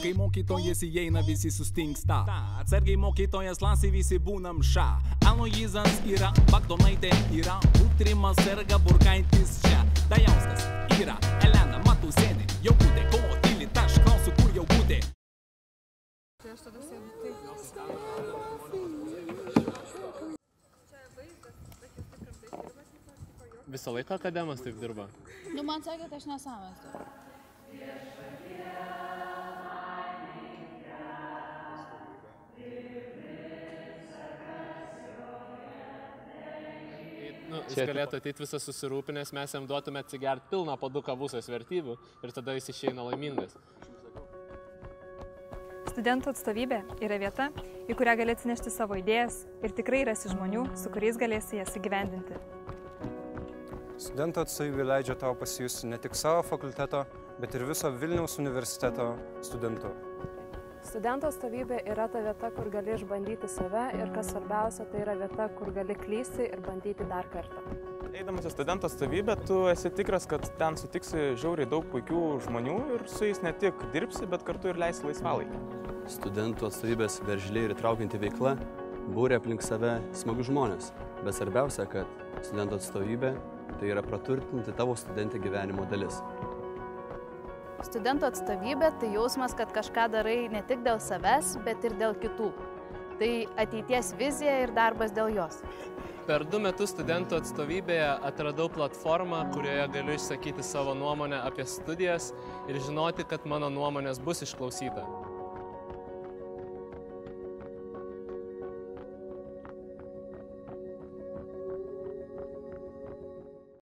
Kai mokytojas įeina, visi sustingsta. Atsargiai mokytojas klasė, visi būnam ša. Aloyzas yra, Bagdonaitė yra, Utrimas serga, Burkaitis čia. Dajauskas yra, Elena Matusienė, Jaukutė, ko tylit, aš klausiu, kur Jaukutė. Tai aš tada sėdu taip. Visą laiką akademas taip dirba? Nu, man sakė, kad aš nesąmonės darau. Nu, jis galėtų ateiti visas susirūpinęs, mes jam duotume atsigert pilną paduką pusės vertybių ir tada jis išeina laimingas. Studentų atstovybė yra vieta, į kurią gali atsinešti savo idėjas ir tikrai rasi žmonių, su kuriais galėsi jas įgyvendinti. Studentų atstovybė leidžia tau pasijusti ne tik savo fakulteto, bet ir viso Vilniaus universiteto studentų. Studentų atstovybė yra ta vieta, kur gali išbandyti save ir kas svarbiausia, tai yra vieta, kur gali klysti ir bandyti dar kartą. Eidamas į studentų atstovybę, tu esi tikras, kad ten sutiksi žiauriai daug puikių žmonių ir su jais ne tik dirbsi, bet kartu ir leisi laisvalaikį. Studentų atstovybės veržli ir įtraukianti veikla būrė aplink save smagius žmonės, bet svarbiausia, kad studentų atstovybė tai yra praturtinti tavo studentė gyvenimo dalis. Studentų atstovybė tai jausmas, kad kažką darai ne tik dėl savęs, bet ir dėl kitų. Tai ateities vizija ir darbas dėl jos. Per 2 metus studentų atstovybėje atradau platformą, kurioje galiu išsakyti savo nuomonę apie studijas ir žinoti, kad mano nuomonės bus išklausyta.